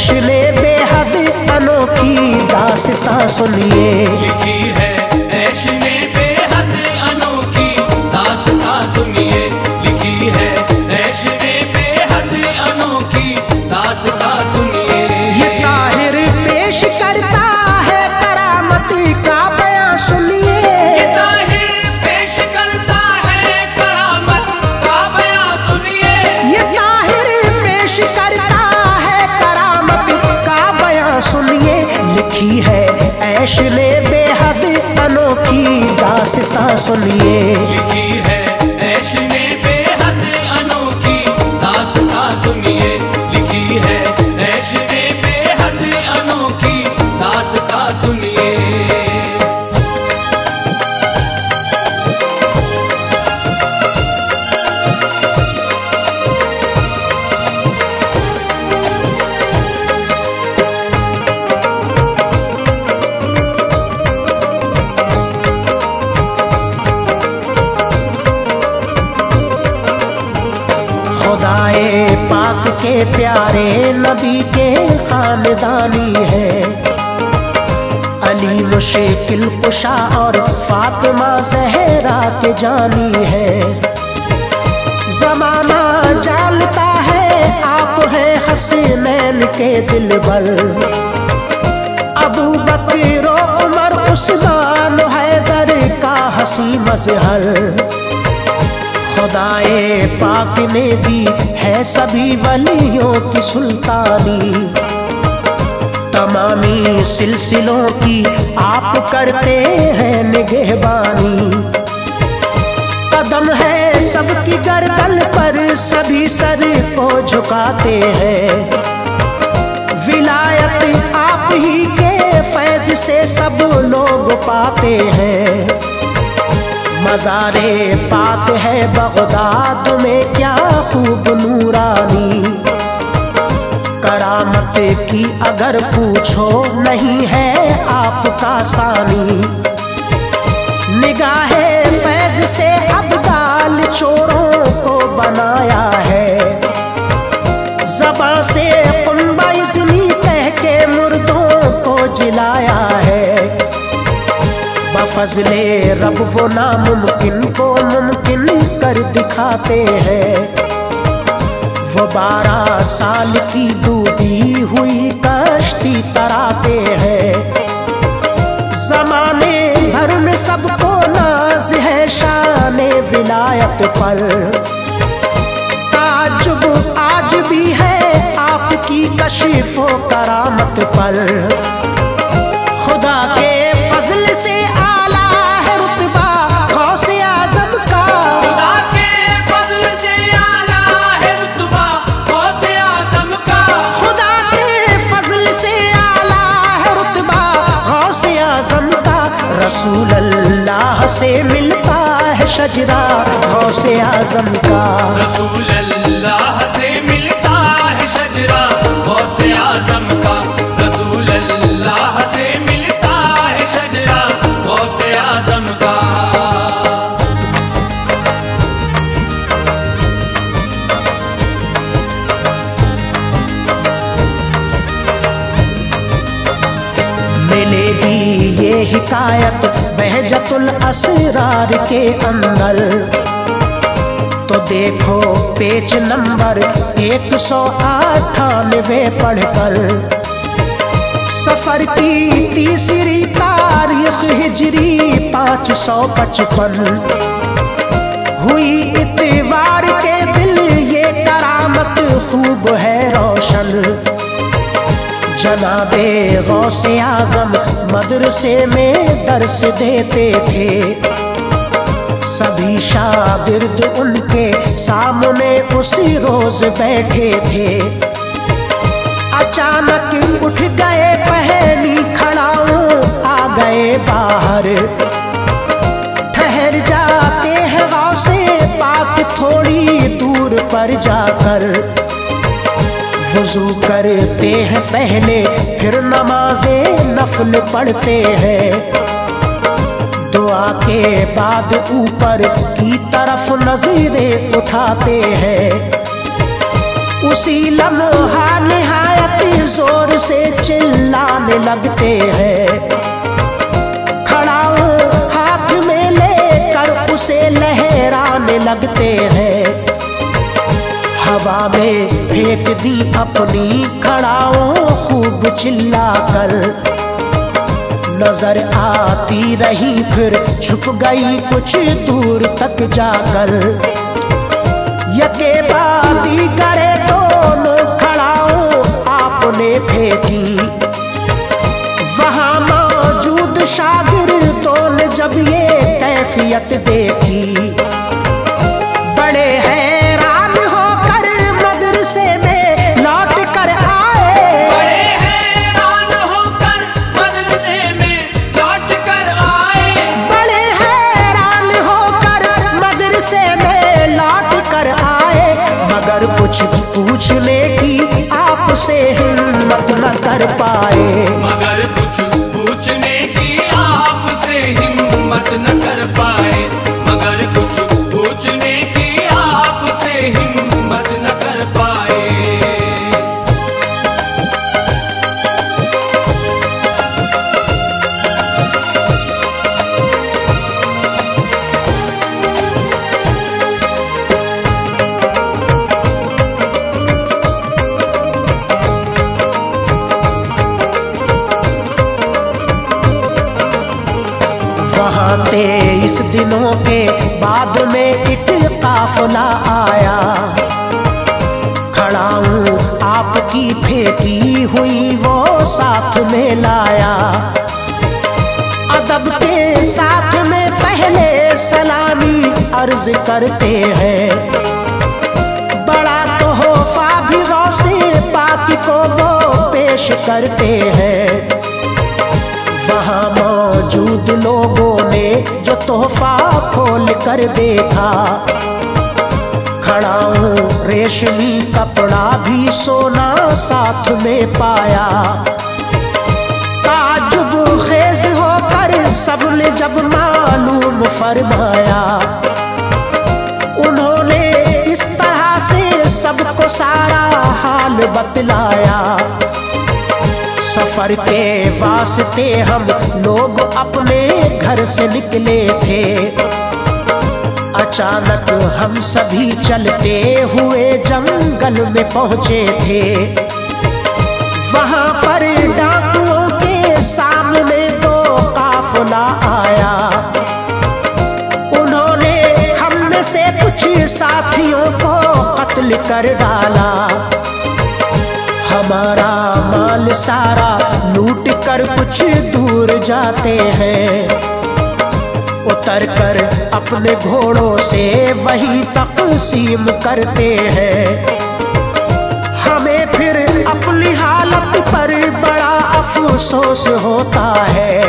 ऐश ने बेहद अनोखी दास्तां सुनिए। लिखी है ऐश ने बेहद अनोखी दास्तां सुनिए। लिखी है ऐश ने बेहद अनोखी दास्तां सुनिए। ये ताहिर पेश करता है करामत का बयां सुनिए। ये ताहिर पेश करता है करामत का बयां सुनिए। ये ताहिर पेश करता है करामत का बयां सुनिए। लिखी है ऐश ने बेहद अनोखी दास्तां सुनिए। लिखी है ऐश ने बेहद अनोखी दास्तां सुनिए। लिखी है ऐश ने बेहद अनोखी दास्तां सुनिए। खुदाए पाक के प्यारे नबी के खानदानी है। अली मुश्किल कुशा और फातिमा ज़हरा के जानी है। ज़माना जानता है आप हैं हसनैन के दिलबर। अबू बकर उमर उस्मान हैदर का हसी मज़हर। खुदाए पाक ने दी है सभी वलियों की सुल्तानी। तमामी सिलसिलों की आप करते हैं निगहबानी। कदम है सबकी गर्दन पर सभी सर को झुकाते हैं। विलायत आप ही के फैज से सब लोग पाते हैं। मज़ारे पाक है बगदाद में क्या खूब नूरानी। करामत की अगर पूछो नहीं है आपका सानी। निगाहे फैज से अब्दाल चोरों को बनाया है। ज़बां से कुंबा इज़्नी कह के मुर्दों को जिलाया है। बफ़ज़्ले रब वो नामुमकिन को मुमकिन कर दिखाते हैं। वो 12 साल की डूबी हुई कश्ती तराते हैं। ज़माने भर में सबको नाज है शाने विलायत पर। ताज्जुब आज भी है आपकी कशिफ़ो करामत पर। खुदा के फज़ल से आला है रुतबा गौसे आज़म का। खुदा के फज़ल से आला है रुतबा गौसे आज़म का। खुदा के फज़ल से आला है रुतबा गौसे आज़म का। रसूल अल्लाह से मिलता है शजरा गौसे आज़म का। रसूल अल्लाह से मिलता है शजरा गौसे आज़म का। रसूल अल्लाह से मिलता है शजरा गौसे आज़म का। मिलेगी ये हिकायत बहजतुल असरार के अंदर। तो देखो पेज नंबर 198 पढ़कर। सफर की तीसरी तारीख हिजरी 555 हुई इतवार के दिन। ये करामत खूब है रोशन। जनाबे गौसे आज़म मदरसे में दर्स देते थे। सभी शागिर्द उनके सामने उसी रोज बैठे थे। अचानक उठ गए पहली खड़ाओं आ गए बाहर। ठहर जाते हैं गौसे पाक थोड़ी दूर पर जाकर। वुज़ू करते हैं पहले फिर नमाज़े नफल पढ़ते हैं। दुआ के बाद ऊपर की तरफ नज़रें उठाते हैं। उसी लम्हा निहायत जोर से चिल्लाने लगते हैं। खड़ा हाथ में लेकर उसे लहराने लगते हैं। हवा में फेंक दी अपनी खड़ाओं खूब चिल्लाकर। नजर आती रही फिर छुप गई कुछ दूर तक जाकर। यके बादी करे दोनों खड़ाओं आपने फेंकी। वहां मौजूद शागिर्दों ने जब ये कैफियत देखी, बड़े हैरान होकर मदरसे में लौट कर आए। बड़े हैरान होकर मदरसे में लौट कर आए। बड़े हैरान होकर मदरसे में लौट कर आए। मगर कुछ पूछने की आपसे हिम्मत न कर पाए। मगर कुछ पूछने की आपसे हिम्मत न कर पाए। मगर कुछ पूछने की आपसे हिम्मत न कर पाए। वहाँ 23 दिनों के बाद में एक काफिला आया। खड़ा हूँ आपकी फेंकी हुई वो साथ में लाया। अदब के साथ में पहले सलामी अर्ज करते हैं। बड़ा तोहफा भी गौसे पाक को वो पेश करते हैं। वहाँ मौजूद लोगों ने जो तोहफा खोल कर देखा, खड़ा हूँ रेशमी कपड़ा भी सोना साथ में पाया। ताजुब खेज होकर सबने जब मालूम फरमाया, उन्होंने इस तरह से सबको सारा हाल बतलाया। सफर के वास्ते हम लोग अपने घर से निकले थे। अचानक हम सभी चलते हुए जंगल में पहुंचे थे। वहां पर डाकुओं के सामने दो काफिला आया। उन्होंने हम में से कुछ साथियों को कत्ल कर डाला। हमारा माल सारा लूट कर कुछ दूर जाते हैं। उतर कर अपने घोड़ों से वही तकसीम करते हैं। हमें फिर अपनी हालत पर बड़ा अफसोस होता है।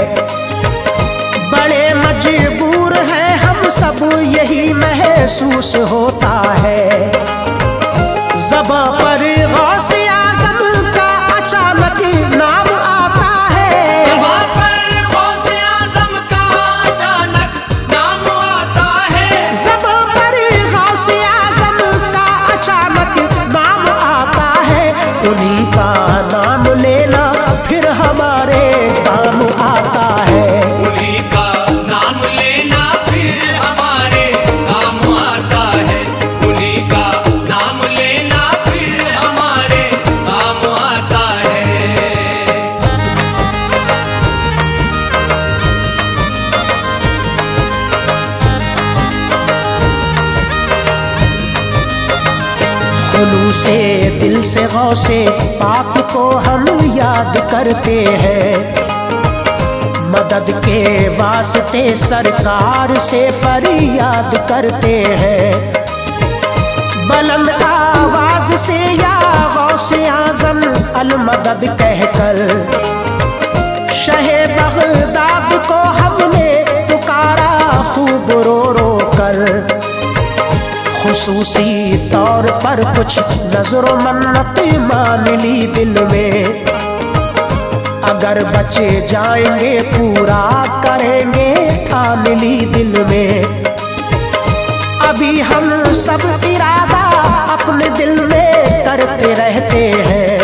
बड़े मजबूर हैं हम सब, यही महसूस होता है। ज़बां पर गौसे आज़म का अचानक नाम आता है। ज़बां पर गौसे आज़म का अचानक नाम आता है। ज़बां पर गौसे आज़म का अचानक नाम आता है। उन्हीं का नाम लेना फिर हमारे काम आता है। उन्हीं का नाम लेना फिर हमारे काम आता है। उन्हीं का नाम लेना फिर हमारे काम आता है। खुलूसे दिल से गौसे पाक को हम याद करते हैं। मदद के वास्ते सरकार से फरियाद करते हैं। बुलंद आवाज से या गौसे आज़म अल मदद कहकर शहे बगदाद को हमने पुकारा खूब रो रो कर। खुसूसी तौर पर कुछ नजरो मन्नत मान ली दिल में। अगर बचे जाएंगे पूरा करेंगे ठान ली दिल में। अभी हम सब इरादा अपने दिल में करते रहते हैं।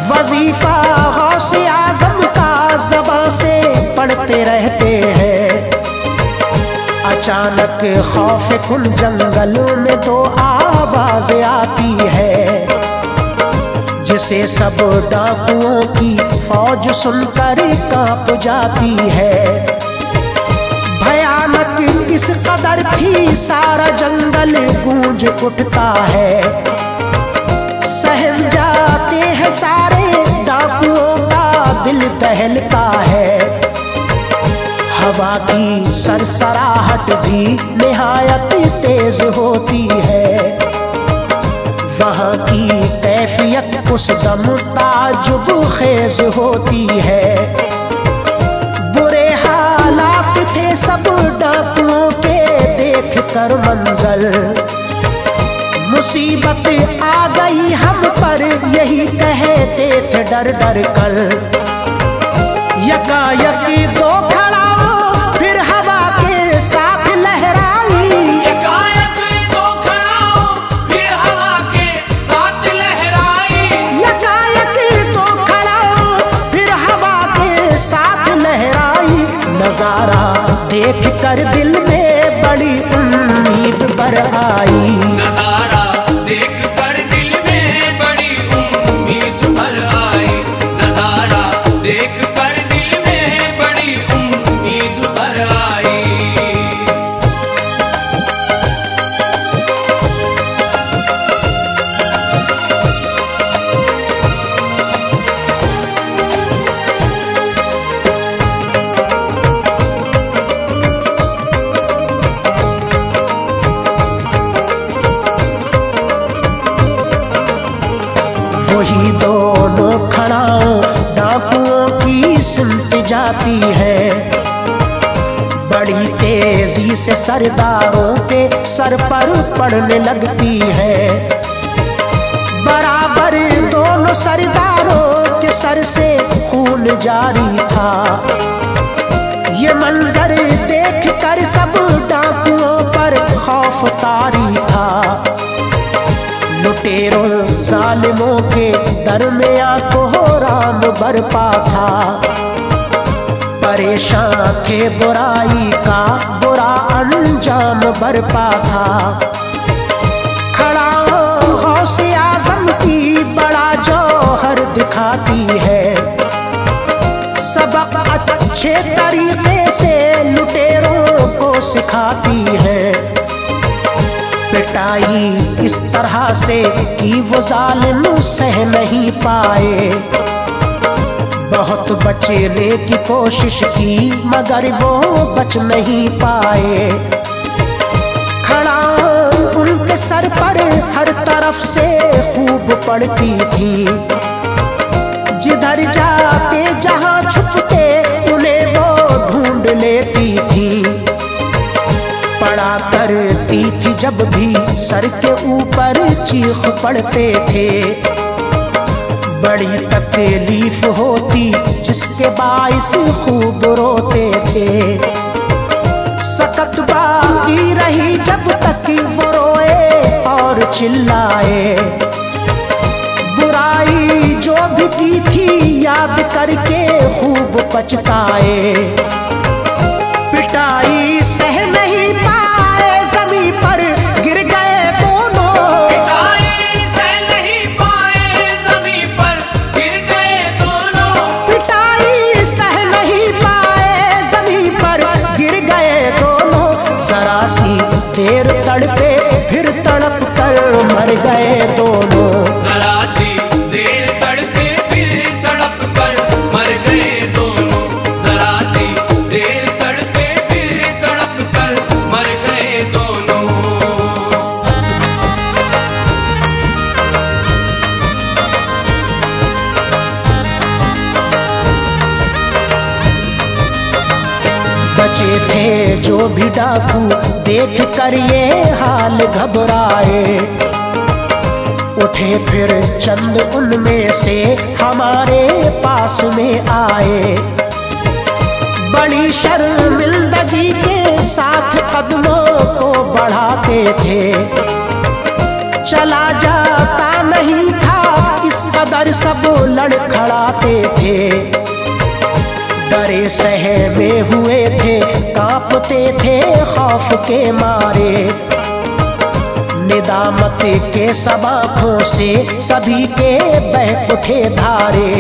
वजीफा गौसे आजम का ज़बां से पढ़ते रहते हैं। अचानक खौफ कुन जंगलों में दो आवाज आती है, जिसे सब डाकुओं की फौज सुनकर कांप जाती है। भयानक इस कदर थी सारा जंगल गूंज उठता है। सहम जाते हैं सारे डाकुओं का दिल दहलता है। हवा की सरसराहट भी निहायत तेज होती है। वहाँ की कैफियत उस दम ताजुब खेज होती है। बुरे हालात थे सब डाकुओं के देख कर मंजर। मुसीबत आ गई हम पर यही कहते थे डर डर कर। यकायक दो खड़ाओं फिर हवा के साथ लहराई। यकायक दो खड़ाओं फिर हवा के साथ लहराई। यकायक दो खड़ाओं फिर हवा के साथ लहराई। नजारा देख कर दिल में बड़ी उम्मीद भर आई। नजारा देख कर दिल में बड़ी उम्मीद भर आई। नजारा देख कर दिल में बड़ी उम्मीद भर आई। वही दोनों खड़ाओं डाकुओं की सुनती जाती है। बड़ी तेजी से सरदारों के सर पर पड़ने लगती है। बराबर दोनों सरदारों के सर से खून जारी था। ये मंजर देख कर सब डाकुओं पर खौफ तारी था। लुटेरों जालिमों के दरमियां कोहराम बरपा था। परेशान थे बुराई का बुरा अंजाम बरपा था। खड़ाओं गौसे आजम की बड़ा जौहर दिखाती है। सबक अच्छे तरीके से लुटेरों को सिखाती है। पिटाई इस तरह से कि वो जालिम सह नहीं पाए। बहुत बचने की कोशिश की मगर वो बच नहीं पाए। खड़ाओं उनके सर पर हर तरफ से खूब पड़ती थी। जिधर जाते जहां छुपते उन्हें वो ढूंढ लेती थी। पड़ा करती थी जब भी सर के ऊपर चीख पड़ते थे। बड़ी तकलीफ होती जिसके बाइस खूब रोते थे। सकत बाकी रही जब तक वो रोए और चिल्लाए। बुराई जो भी की थी याद करके खूब पछताए। पिटाई सह नहीं पाए जमीन पर गिर गए दोनों। पिटाई सह नहीं पाए जमीन पर गिर गए दोनों। पिटाई सह नहीं पाए जमीन पर गिर गए दोनों। जरा सी देर तड़पे फिर तड़प कर मर गए दोनों। जरा सी देर तड़पे फिर तड़प कर मर गए दोनों। जरा सी देर तड़पे फिर तड़प कर मर गए दोनों। बचे थे जो भी डाकू देख कर ये हाल घबराए। उठे फिर चंद उनमें से हमारे पास में आए। बड़ी शर्मिंदगी के साथ कदमों को बढ़ाते थे। चला जाता नहीं था, इस कदर सब लड़खड़ाते थे। डरे सहमे हुए थे, कांपते थे खौफ के मारे। निदामत के सब आँखों से सभी के बह उठे धारे।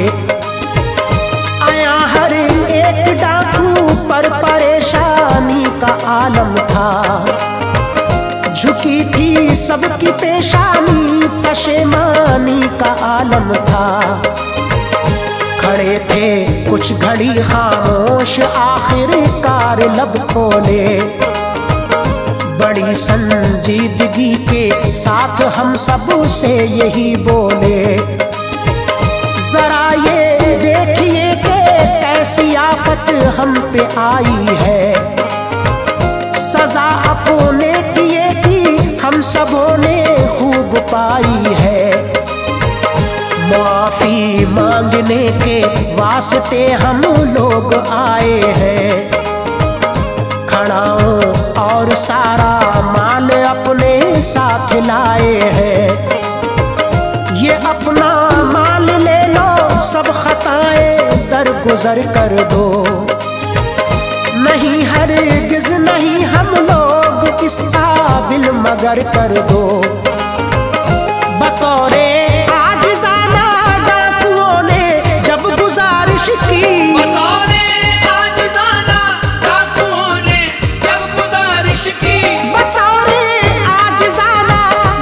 आया हर एक डाकू पर परेशानी का आलम था। झुकी थी सबकी पेशानी, पशेमानी का आलम था। खड़े थे कुछ घड़ी खामोश, आखिरकार लब खोले। बड़ी संजीदगी के साथ हम सब से यही बोले, जरा ये देखिए कि कैसी आफत हम पे आई है। सजा अपने किए की हम सबों ने खूब पाई है। माफी मांगने के वास्ते हम लोग आए हैं। खड़ाओं और सारा माल अपने साथ लाए हैं। ये अपना माल ले लो, सब खताएं दरगुजर कर दो। नहीं हरगिज़ नहीं हम लोग इस काबिल मगर कर दो। बतौरे आजिज़ाना डाकुओं ने जब गुजारिश की, बतौरे आजिज़ाना डाकुओं ने जब गुजारिश की, बतौरे आजिज़ाना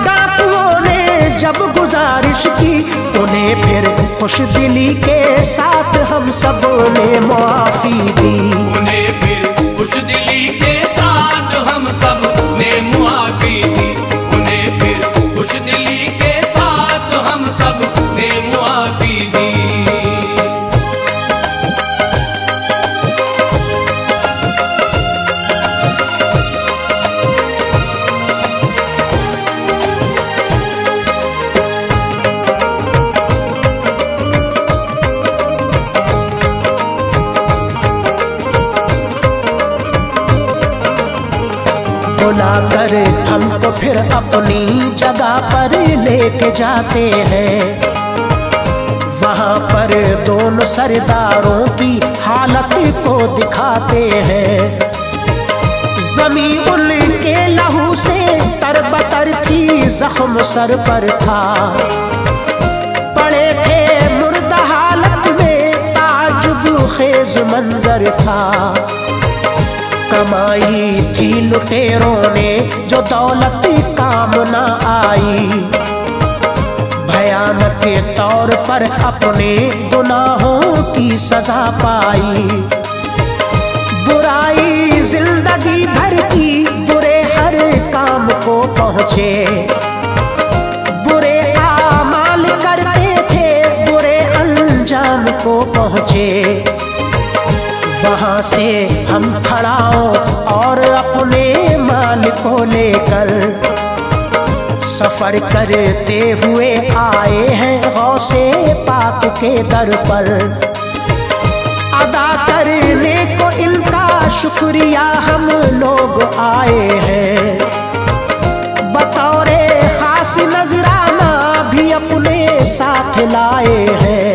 डाकुओं ने जब गुजारिश की। उन्हें फिर खुश दिली के साथ हम सबों ने मुआफ़ी दी। उन्हें फिर खुश दिली के साथ हम सब ने मुआफी दी। उन्हें फिर खुश दिली के साथ हम सब ने मुआफी दी। बुलाकर हमको फिर अपनी जगह पर लेके जाते हैं। वहाँ पर दोनों सरदारों की हालत को दिखाते हैं। जमीन उनके लहू से तरबतर थी, जख्म सर पर था। पड़े थे मुर्दा हालत में, ताजुब खेज मंजर था। कमाई थी लुटेरों ने जो दौलत काम न आई। भयानक तौर पर अपने गुनाहों की सजा पाई। बुराई जिंदगी भर की, बुरे हर काम को पहुँचे। बुरे आमाल करते थे, बुरे अंजाम को पहुँचे। वहाँ से हम खड़ाओं और अपने माल को लेकर सफर करते हुए आए हैं गौसे पाक के दर पर। अदा करने को इनका शुक्रिया हम लोग आए हैं। बतौरे खास नजराना भी अपने साथ लाए हैं।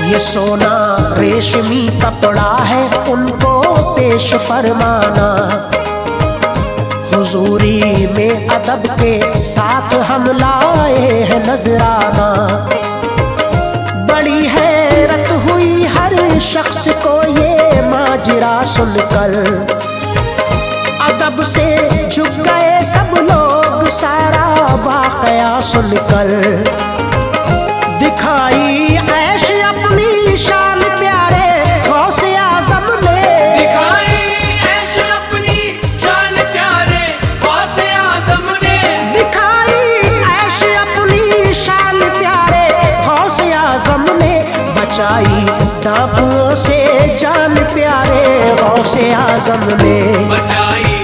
ये सोना रेशमी कपड़ा है उनको पेश फरमाना। हुजूरी में अदब के साथ हम लाए हैं नजराना। बड़ी हैरत हुई हर शख्स को ये माजरा सुनकर। अदब से झुक गए सब लोग सारा वाकया सुनकर। दिखाई ऐश अपनी शान प्यारे गौसे आज़म ने। दिखाई ऐश अपनी शान प्यारे गौसे आज़म ने। दिखाई ऐश अपनी शान प्यारे गौसे आज़म ने। बचाई डाकुओं से जान प्यारे गौसे आज़म ने। बचाई